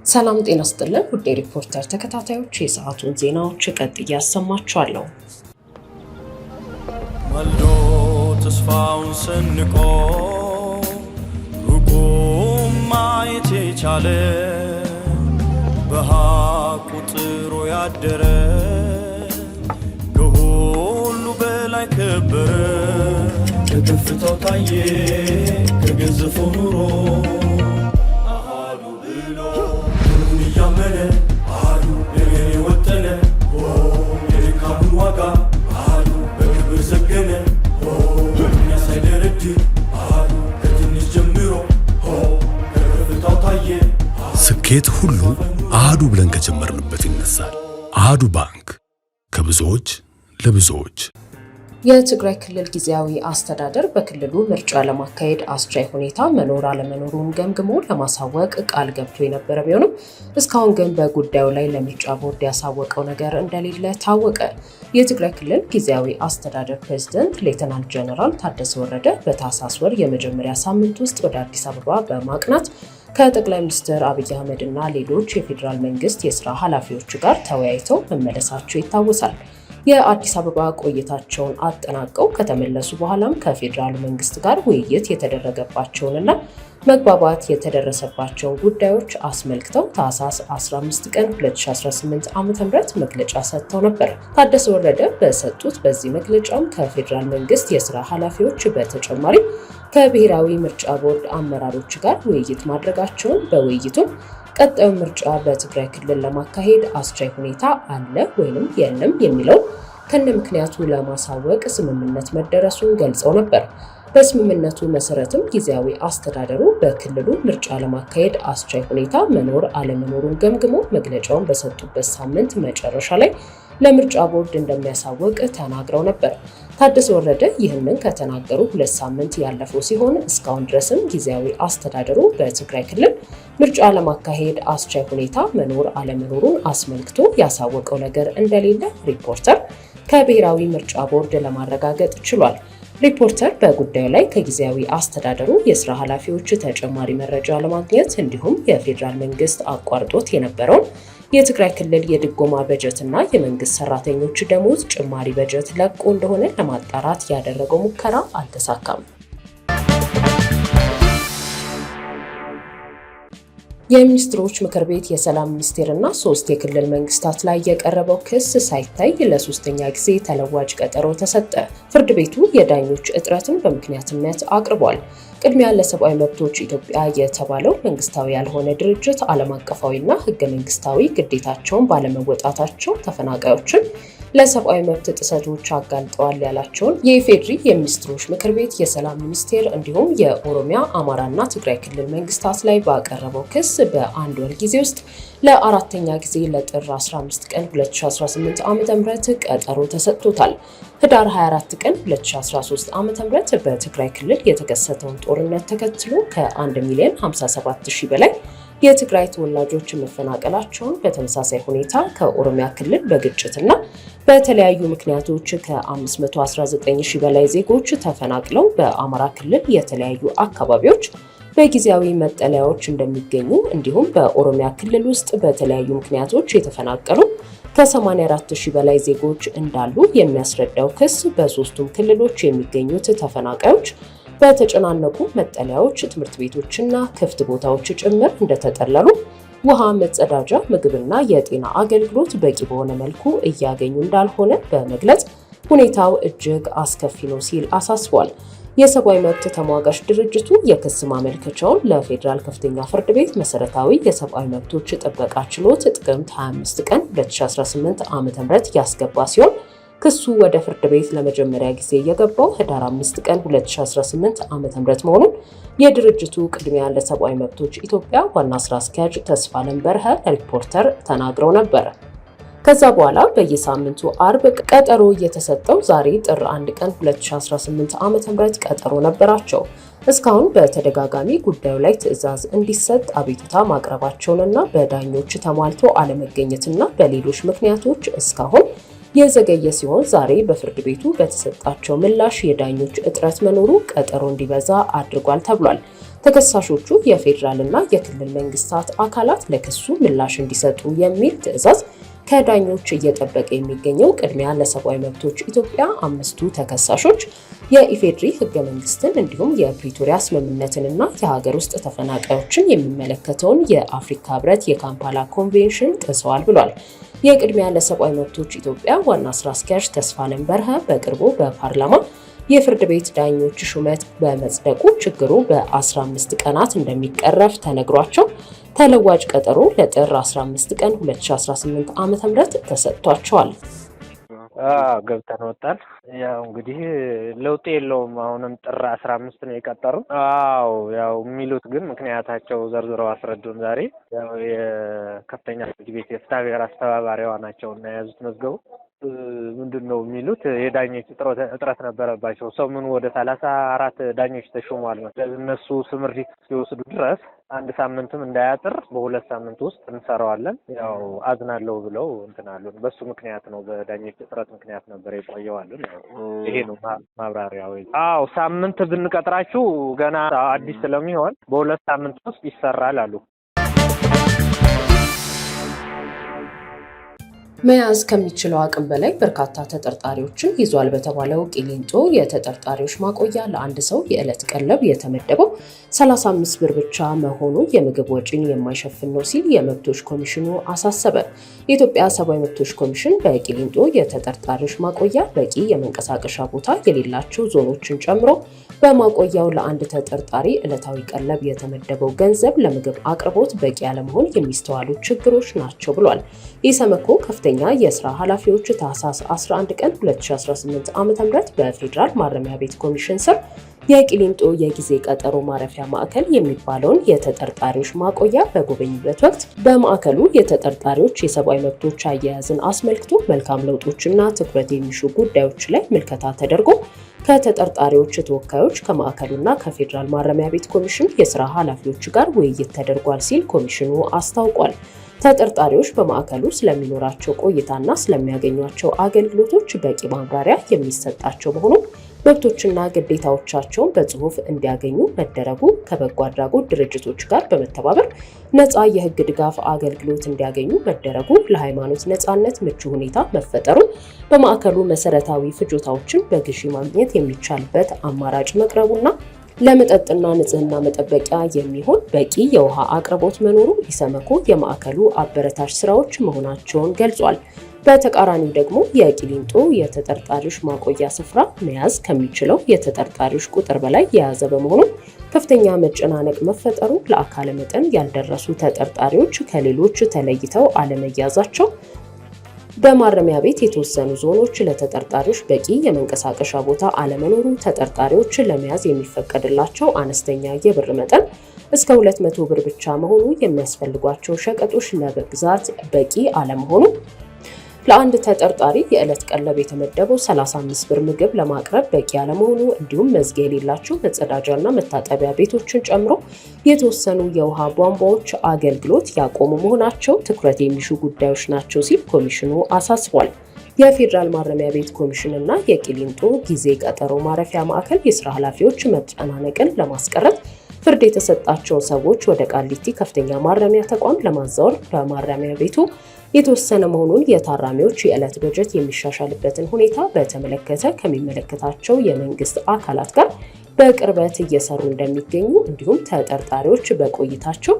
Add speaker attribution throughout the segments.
Speaker 1: ሰላም ጤና ይስጥልን ውድ ሪፖርተር ተከታታዮች የሰዓቱን ዜናዎች ቀጥዬ አሰማችኋለሁ።
Speaker 2: ወልዶ ተስፋውን ሰንቆ ሩቁም ማየት የቻለ በሐቁ ጥሮ ያደረ ከሁሉ በላይ ከበረ ከከፍታው ታየ ከገዘፈው ኑሮ
Speaker 3: ስኬት ሁሉ አሃዱ ብለን ከጀመርንበት ይነሳል። አሃዱ ባንክ ከብዙዎች ለብዙዎች።
Speaker 1: የትግራይ ክልል ጊዜያዊ አስተዳደር በክልሉ ምርጫ ለማካሄድ አስቻይ ሁኔታ መኖር አለመኖሩን ገምግሞ ለማሳወቅ ቃል ገብቶ የነበረ ቢሆንም እስካሁን ግን በጉዳዩ ላይ ለምርጫ ቦርድ ያሳወቀው ነገር እንደሌለ ታወቀ። የትግራይ ክልል ጊዜያዊ አስተዳደር ፕሬዝዳንት ሌተናንት ጀነራል ታደሰ ወረደ በታህሳስ ወር የመጀመሪያ ሳምንት ውስጥ ወደ አዲስ አበባ በማቅናት ከጠቅላይ ሚኒስትር አብይ አህመድ እና ሌሎች የፌዴራል መንግስት የስራ ኃላፊዎች ጋር ተወያይተው መመለሳቸው ይታወሳል። የአዲስ አበባ ቆይታቸውን አጠናቀው ከተመለሱ በኋላም ከፌዴራል መንግስት ጋር ውይይት የተደረገባቸውንና መግባባት የተደረሰባቸውን ጉዳዮች አስመልክተው ታህሳስ 15 ቀን 2018 ዓ.ም መግለጫ ሰጥተው ነበር። ታደሰ ወረደ በሰጡት በዚህ መግለጫም ከፌዴራል መንግስት የስራ ኃላፊዎች በተጨማሪ ከብሔራዊ ምርጫ ቦርድ አመራሮች ጋር ውይይት ማድረጋቸውን በውይይቱም ቀጣዩ ምርጫ በትግራይ ክልል ለማካሄድ አስቻይ ሁኔታ አለ ወይንም የለም የሚለው ከነ ምክንያቱ ለማሳወቅ ስምምነት መደረሱን ገልጸው ነበር። በስምምነቱ መሰረትም ጊዜያዊ አስተዳደሩ በክልሉ ምርጫ ለማካሄድ አስቻይ ሁኔታ መኖር አለመኖሩን ገምግሞ መግለጫውን በሰጡበት ሳምንት መጨረሻ ላይ ለምርጫ ቦርድ እንደሚያሳውቅ ተናግረው ነበር። ታደሰ ወረደ ይህንን ከተናገሩ 2 ሳምንት ያለፈው ሲሆን እስካሁን ድረስም ጊዜያዊ አስተዳደሩ በትግራይ ክልል ምርጫ ለማካሄድ አስቻይ ሁኔታ መኖር አለመኖሩን አስመልክቶ ያሳወቀው ነገር እንደሌለ ሪፖርተር ከብሔራዊ ምርጫ ቦርድ ለማረጋገጥ ችሏል። ሪፖርተር በጉዳዩ ላይ ከጊዜያዊ አስተዳደሩ የስራ ኃላፊዎች ተጨማሪ መረጃ ለማግኘት እንዲሁም የፌዴራል መንግስት አቋርጦት የነበረውን የትግራይ ክልል የድጎማ በጀት እና የመንግስት ሰራተኞች ደሞዝ ጭማሪ በጀት ለቆ እንደሆነ ለማጣራት ያደረገው ሙከራ አልተሳካም። የሚኒስትሮች ምክር ቤት የሰላም ሚኒስቴር እና 3 የክልል መንግስታት ላይ የቀረበው ክስ ሳይታይ ለ3ኛ ጊዜ ተለዋጭ ቀጠሮ ተሰጠ። ፍርድ ቤቱ የዳኞች እጥረትን በምክንያትነት አቅርቧል። ቅድሚያ ለሰብአዊ መብቶች ኢትዮጵያ የተባለው መንግስታዊ ያልሆነ ድርጅት ዓለም አቀፋዊና ህገ መንግስታዊ ግዴታቸውን ባለመወጣታቸው ተፈናቃዮችን ለሰብአዊ መብት ጥሰቶች አጋልጠዋል ያላቸውን የኢፌድሪ የሚኒስትሮች ምክር ቤት የሰላም ሚኒስቴር እንዲሁም የኦሮሚያ፣ አማራና ትግራይ ክልል መንግስታት ላይ ባቀረበው ክስ በአንድ ወር ጊዜ ውስጥ ለ4ኛ ጊዜ ለጥር 15 ቀን 2018 ዓ.ም ቀጠሮ ተሰጥቶታል። ህዳር 24 ቀን 2013 ዓ.ም በትግራይ ክልል የተከሰተውን ጦርነት ተከትሎ ከ1,057,000 በላይ የትግራይ ተወላጆች መፈናቀላቸውን በተመሳሳይ ሁኔታ ከኦሮሚያ ክልል በግጭትና በተለያዩ ምክንያቶች ከ519,000 በላይ ዜጎች ተፈናቅለው በአማራ ክልል የተለያዩ አካባቢዎች በጊዜያዊ መጠለያዎች እንደሚገኙ እንዲሁም በኦሮሚያ ክልል ውስጥ በተለያዩ ምክንያቶች የተፈናቀሉ ከ84,000 በላይ ዜጎች እንዳሉ የሚያስረዳው ክስ በሶስቱም ክልሎች የሚገኙት ተፈናቃዮች በተጨናነቁ መጠለያዎች፣ ትምህርት ቤቶችና ክፍት ቦታዎች ጭምር እንደተጠለሉ፣ ውሃ፣ መጸዳጃ፣ ምግብና የጤና አገልግሎት በቂ በሆነ መልኩ እያገኙ እንዳልሆነ በመግለጽ ሁኔታው እጅግ አስከፊ ነው ሲል አሳስቧል። የሰብአዊ መብት ተሟጋች ድርጅቱ የክስ ማመልከቻውን ለፌዴራል ከፍተኛ ፍርድ ቤት መሰረታዊ የሰብአዊ መብቶች ጥበቃ ችሎት ጥቅምት 25 ቀን 2018 ዓ.ም ያስገባ ሲሆን ክሱ ወደ ፍርድ ቤት ለመጀመሪያ ጊዜ የገባው ህዳር 5 ቀን 2018 ዓ.ም መሆኑን የድርጅቱ ቅድሚያ ለሰብአዊ መብቶች ኢትዮጵያ ዋና ስራ አስኪያጅ ተስፋለም በርሀ ሪፖርተር ተናግረው ነበር። ከዛ በኋላ በየሳምንቱ አርብ ቀጠሮ እየተሰጠው ዛሬ ጥር 1 ቀን 2018 ዓ.ም ቀጠሮ ነበራቸው። እስካሁን በተደጋጋሚ ጉዳዩ ላይ ትዕዛዝ እንዲሰጥ አቤቱታ ማቅረባቸውንና በዳኞች ተሟልቶ አለመገኘትና በሌሎች ምክንያቶች እስካሁን የዘገየ ሲሆን ዛሬ በፍርድ ቤቱ በተሰጣቸው ምላሽ የዳኞች እጥረት መኖሩ ቀጠሮ እንዲበዛ አድርጓል ተብሏል። ተከሳሾቹ የፌዴራልና የክልል መንግስታት አካላት ለክሱ ምላሽ እንዲሰጡ የሚል ትዕዛዝ ከዳኞች እየጠበቀ የሚገኘው ቅድሚያ ለሰብአዊ መብቶች ኢትዮጵያ 5ቱ ተከሳሾች የኢፌድሪ ህገ መንግስትን እንዲሁም የፕሪቶሪያ ስምምነትንና የሀገር ውስጥ ተፈናቃዮችን የሚመለከተውን የአፍሪካ ህብረት የካምፓላ ኮንቬንሽን ጥሰዋል ብሏል። የቅድሚያ ለሰብአዊ መብቶች ኢትዮጵያ ዋና ስራ አስኪያጅ ተስፋለም በርሀ በቅርቡ በፓርላማ የፍርድ ቤት ዳኞች ሹመት በመጽደቁ ችግሩ በ15 ቀናት እንደሚቀረፍ ተነግሯቸው ተለዋጭ ቀጠሮ ለጥር 15 ቀን 2018 ዓ.ም ተሰጥቷቸዋል።
Speaker 4: ገብተን ወጣን። ያው እንግዲህ ለውጥ የለውም። አሁንም ጥር 15 ነው የቀጠሩ። ያው የሚሉት ግን ምክንያታቸው ዘርዝረው አስረዱን። ዛሬ ያው የከፍተኛ ፍርድ ቤት የፍትሐ ብሔር አስተባባሪዋ ናቸው እና የያዙት መዝገቡ ምንድነው የሚሉት የዳኞች እጥረት ነበረባቸው። ሰሞኑ ወደ 34 ዳኞች ተሾመዋል። እነሱ ስምሪት ሲወስዱ ድረስ አንድ ሳምንትም እንዳያጥር በሁለት ሳምንት ውስጥ እንሰራዋለን ያው አዝናለሁ ብለው እንትናሉን። በሱ ምክንያት ነው በዳኞች እጥረት ምክንያት ነበር የቆየዋሉን። ይሄ ነው ማብራሪያው። ሳምንት ብንቀጥራችሁ ገና አዲስ ስለሚሆን በሁለት ሳምንት ውስጥ ይሰራል አሉ።
Speaker 1: መያዝ ከሚችለው አቅም በላይ በርካታ ተጠርጣሪዎችን ይዟል በተባለው ቂሊንጦ የተጠርጣሪዎች ማቆያ ለአንድ ሰው የዕለት ቀለብ የተመደበው 35 ብር ብቻ መሆኑ የምግብ ወጪን የማይሸፍን ነው ሲል የመብቶች ኮሚሽኑ አሳሰበ። የኢትዮጵያ ሰብአዊ መብቶች ኮሚሽን በቂሊንጦ የተጠርጣሪዎች ማቆያ በቂ የመንቀሳቀሻ ቦታ የሌላቸው ዞኖችን ጨምሮ በማቆያው ለአንድ ተጠርጣሪ ዕለታዊ ቀለብ የተመደበው ገንዘብ ለምግብ አቅርቦት በቂ ያለመሆን የሚስተዋሉ ችግሮች ናቸው ብሏል። ኢሰመኮ ከፍተኛ የስራ ኃላፊዎች ታህሳስ 11 ቀን 2018 ዓ.ም በፌዴራል ማረሚያ ቤት ኮሚሽን ስር የቂሊንጦ የጊዜ ቀጠሮ ማረፊያ ማዕከል የሚባለውን የተጠርጣሪዎች ማቆያ በጎበኙበት ወቅት በማዕከሉ የተጠርጣሪዎች የሰብአዊ መብቶች አያያዝን አስመልክቶ መልካም ለውጦችና ትኩረት የሚሹ ጉዳዮች ላይ ምልከታ ተደርጎ ከተጠርጣሪዎች ተወካዮች ከማዕከሉና ከፌዴራል ማረሚያ ቤት ኮሚሽን የስራ ኃላፊዎች ጋር ውይይት ተደርጓል ሲል ኮሚሽኑ አስታውቋል። ተጠርጣሪዎች በማዕከሉ ስለሚኖራቸው ቆይታና ስለሚያገኟቸው አገልግሎቶች በቂ ማብራሪያ የሚሰጣቸው መሆኑ መብቶችና ግዴታዎቻቸውን በጽሁፍ እንዲያገኙ መደረጉ ከበጎ አድራጎት ድርጅቶች ጋር በመተባበር ነፃ የህግ ድጋፍ አገልግሎት እንዲያገኙ መደረጉ ለሃይማኖት ነፃነት ምቹ ሁኔታ መፈጠሩ በማዕከሉ መሰረታዊ ፍጆታዎችን በግዢ ማግኘት የሚቻልበት አማራጭ መቅረቡና ለመጠጥና ንጽህና መጠበቂያ የሚሆን በቂ የውሃ አቅርቦት መኖሩ ኢሰመኮ የማዕከሉ አበረታች ስራዎች መሆናቸውን ገልጿል። በተቃራኒው ደግሞ የቂሊንጦ የተጠርጣሪዎች ማቆያ ስፍራ መያዝ ከሚችለው የተጠርጣሪዎች ቁጥር በላይ የያዘ በመሆኑ ከፍተኛ መጨናነቅ መፈጠሩ፣ ለአካለ መጠን ያልደረሱ ተጠርጣሪዎች ከሌሎች ተለይተው አለመያዛቸው፣ በማረሚያ ቤት የተወሰኑ ዞኖች ለተጠርጣሪዎች በቂ የመንቀሳቀሻ ቦታ አለመኖሩ፣ ተጠርጣሪዎች ለመያዝ የሚፈቀድላቸው አነስተኛ የብር መጠን እስከ 200 ብር ብቻ መሆኑ፣ የሚያስፈልጓቸው ሸቀጦች ለመግዛት በቂ አለመሆኑ፣ ለአንድ ተጠርጣሪ የዕለት ቀለብ የተመደበው 35 ብር ምግብ ለማቅረብ በቂ ያለመሆኑ እንዲሁም መዝጊያ የሌላቸው መጸዳጃና መታጠቢያ ቤቶችን ጨምሮ የተወሰኑ የውሃ ቧንቧዎች አገልግሎት ያቆሙ መሆናቸው ትኩረት የሚሹ ጉዳዮች ናቸው ሲል ኮሚሽኑ አሳስቧል። የፌዴራል ማረሚያ ቤት ኮሚሽንና የቂሊንጦ ጊዜ ቀጠሮ ማረፊያ ማዕከል የስራ ኃላፊዎች መጨናነቅን ለማስቀረት ፍርድ የተሰጣቸውን ሰዎች ወደ ቃሊቲ ከፍተኛ ማረሚያ ተቋም ለማዛወር በማረሚያ ቤቱ የተወሰነ መሆኑን፣ የታራሚዎች የዕለት በጀት የሚሻሻልበትን ሁኔታ በተመለከተ ከሚመለከታቸው የመንግስት አካላት ጋር በቅርበት እየሰሩ እንደሚገኙ እንዲሁም ተጠርጣሪዎች በቆይታቸው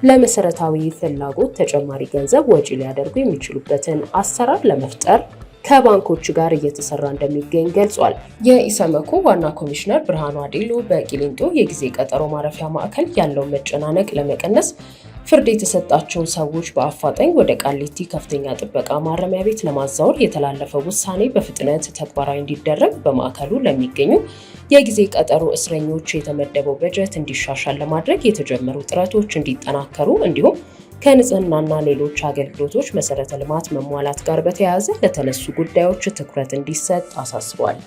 Speaker 1: ለመሰረታዊ ፍላጎት ተጨማሪ ገንዘብ ወጪ ሊያደርጉ የሚችሉበትን አሰራር ለመፍጠር ከባንኮች ጋር እየተሰራ እንደሚገኝ ገልጿል። የኢሰመኮ ዋና ኮሚሽነር ብርሃኑ አዴሎ በቂሊንጦ የጊዜ ቀጠሮ ማረፊያ ማዕከል ያለውን መጨናነቅ ለመቀነስ ፍርድ የተሰጣቸውን ሰዎች በአፋጣኝ ወደ ቃሊቲ ከፍተኛ ጥበቃ ማረሚያ ቤት ለማዛወር የተላለፈው ውሳኔ በፍጥነት ተግባራዊ እንዲደረግ፣ በማዕከሉ ለሚገኙ የጊዜ ቀጠሮ እስረኞች የተመደበው በጀት እንዲሻሻል ለማድረግ የተጀመሩ ጥረቶች እንዲጠናከሩ እንዲሁም ከንጽህናና ሌሎች አገልግሎቶች መሰረተ ልማት መሟላት ጋር በተያያዘ ለተነሱ ጉዳዮች ትኩረት እንዲሰጥ አሳስቧል።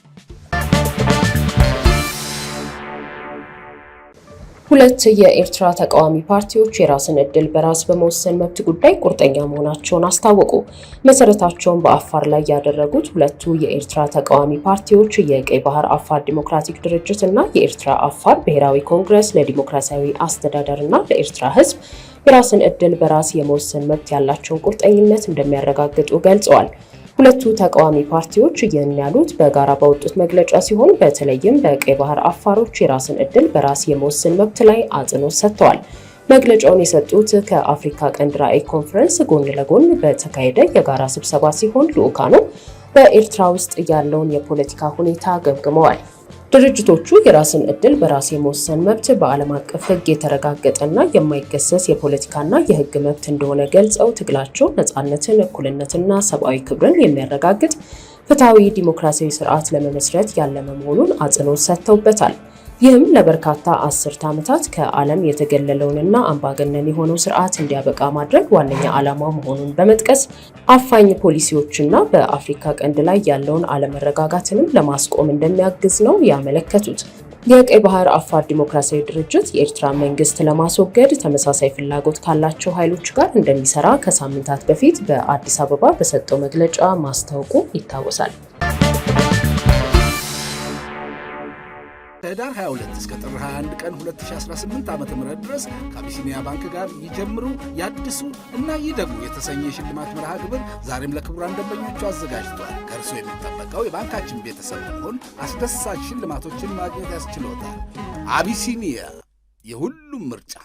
Speaker 1: ሁለት የኤርትራ ተቃዋሚ ፓርቲዎች የራስን ዕድል በራስ በመወሰን መብት ጉዳይ ቁርጠኛ መሆናቸውን አስታወቁ። መሰረታቸውን በአፋር ላይ ያደረጉት ሁለቱ የኤርትራ ተቃዋሚ ፓርቲዎች የቀይ ባህር አፋር ዲሞክራቲክ ድርጅት እና የኤርትራ አፋር ብሔራዊ ኮንግረስ ለዲሞክራሲያዊ አስተዳደርና ለኤርትራ ሕዝብ የራስን ዕድል በራስ የመወሰን መብት ያላቸውን ቁርጠኝነት እንደሚያረጋግጡ ገልጸዋል። ሁለቱ ተቃዋሚ ፓርቲዎች ይህን ያሉት በጋራ ባወጡት መግለጫ ሲሆን በተለይም በቀይ ባህር አፋሮች የራስን ዕድል በራስ የመወሰን መብት ላይ አጽንኦት ሰጥተዋል። መግለጫውን የሰጡት ከአፍሪካ ቀንድ ራዕይ ኮንፈረንስ ጎን ለጎን በተካሄደ የጋራ ስብሰባ ሲሆን ልዑካኑ በኤርትራ ውስጥ ያለውን የፖለቲካ ሁኔታ ገምግመዋል። ድርጅቶቹ የራስን ዕድል በራስ የመወሰን መብት በዓለም አቀፍ ሕግ የተረጋገጠና የማይገሰስ የፖለቲካና የሕግ መብት እንደሆነ ገልጸው ትግላቸው ነፃነትን፣ እኩልነትና ሰብአዊ ክብርን የሚያረጋግጥ ፍትሐዊ ዲሞክራሲያዊ ስርዓት ለመመስረት ያለመ መሆኑን አጽንኦት ሰጥተውበታል። ይህም ለበርካታ አስርተ ዓመታት ከዓለም የተገለለውንና አምባገነን የሆነው ስርዓት እንዲያበቃ ማድረግ ዋነኛ ዓላማው መሆኑን በመጥቀስ አፋኝ ፖሊሲዎችና በአፍሪካ ቀንድ ላይ ያለውን አለመረጋጋትንም ለማስቆም እንደሚያግዝ ነው ያመለከቱት። የቀይ ባህር አፋር ዲሞክራሲያዊ ድርጅት የኤርትራ መንግስት ለማስወገድ ተመሳሳይ ፍላጎት ካላቸው ኃይሎች ጋር እንደሚሰራ ከሳምንታት በፊት በአዲስ አበባ በሰጠው መግለጫ ማስታወቁ ይታወሳል።
Speaker 5: ከህዳር 22 እስከ ጥር 21 ቀን 2018 ዓ.ም ድረስ ከአቢሲኒያ ባንክ ጋር ይጀምሩ፣ ያድሱ እና ይደጉ የተሰኘ የሽልማት መርሃ ግብር ዛሬም ለክቡራን ደንበኞቹ አዘጋጅቷል። ከእርሶ የሚጠበቀው የባንካችን ቤተሰብ መሆን አስደሳች ሽልማቶችን ማግኘት ያስችሎታል። አቢሲኒያ የሁሉም ምርጫ።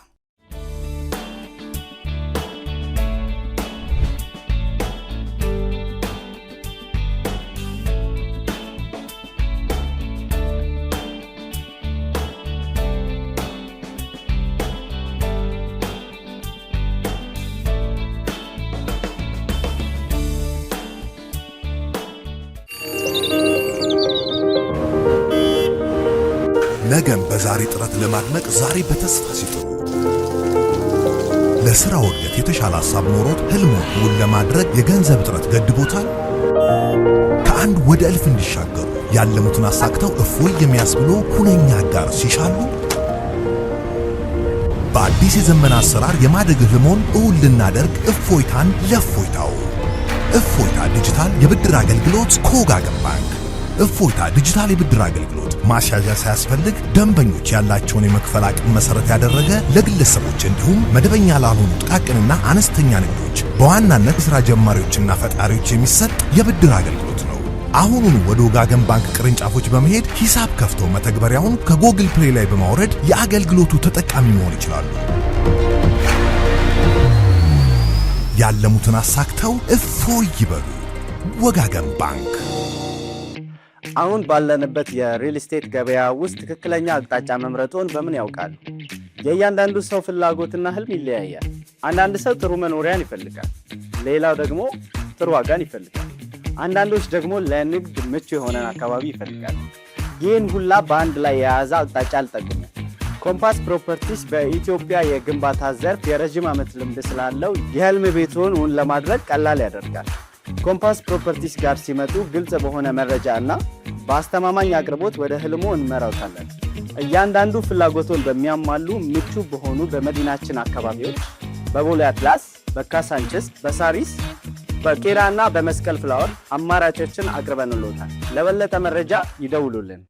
Speaker 6: ነገም በዛሬ ጥረት ለማድመቅ ዛሬ በተስፋ ሲጥሩ ለሥራው እድገት የተሻለ ሐሳብ ኖሮት ህልሙን እውን ለማድረግ የገንዘብ ጥረት ገድቦታል። ከአንድ ወደ እልፍ እንዲሻገሩ ያለሙትን አሳክተው እፎይ የሚያስብሎ ሁነኛ አጋር ሲሻሉ በአዲስ የዘመን አሰራር የማደግ ህልሞን እውን ልናደርግ እፎይታን ለእፎይታው እፎይታ ዲጂታል የብድር አገልግሎት ከወጋገን ባንክ። እፎይታ ዲጂታል የብድር አገልግሎት ማሻሻያ ሳያስፈልግ ደንበኞች ያላቸውን የመክፈል አቅም መሰረት ያደረገ ለግለሰቦች እንዲሁም መደበኛ ላልሆኑ ጥቃቅንና አነስተኛ ንግዶች በዋናነት የሥራ ጀማሪዎችና ፈጣሪዎች የሚሰጥ የብድር አገልግሎት ነው። አሁኑን ወደ ወጋገን ባንክ ቅርንጫፎች በመሄድ ሂሳብ ከፍተው መተግበሪያውን ከጎግል ፕሌይ ላይ በማውረድ የአገልግሎቱ ተጠቃሚ መሆን ይችላሉ። ያለሙትን አሳክተው እፎይ ይበሉ። ወጋገን ባንክ።
Speaker 7: አሁን ባለንበት የሪል ስቴት ገበያ ውስጥ ትክክለኛ አቅጣጫ መምረጡን በምን ያውቃሉ? የእያንዳንዱ ሰው ፍላጎትና ህልም ይለያያል። አንዳንድ ሰው ጥሩ መኖሪያን ይፈልጋል፣ ሌላው ደግሞ ጥሩ ዋጋን ይፈልጋል። አንዳንዶች ደግሞ ለንግድ ምቹ የሆነን አካባቢ ይፈልጋሉ። ይህን ሁላ በአንድ ላይ የያዘ አቅጣጫ አልጠቅሙ። ኮምፓስ ፕሮፐርቲስ በኢትዮጵያ የግንባታ ዘርፍ የረጅም ዓመት ልምድ ስላለው የህልም ቤቱን እውን ለማድረግ ቀላል ያደርጋል። ኮምፓስ ፕሮፐርቲስ ጋር ሲመጡ ግልጽ በሆነ መረጃ እና በአስተማማኝ አቅርቦት ወደ ህልሙ እንመራውታለን። እያንዳንዱ ፍላጎቶን በሚያሟሉ ምቹ በሆኑ በመዲናችን አካባቢዎች በቦሌ አትላስ፣ በካሳንችስ፣ በሳሪስ፣ በቄራ እና በመስቀል ፍላወር አማራጮችን አቅርበንልዎታል። ለበለጠ መረጃ ይደውሉልን።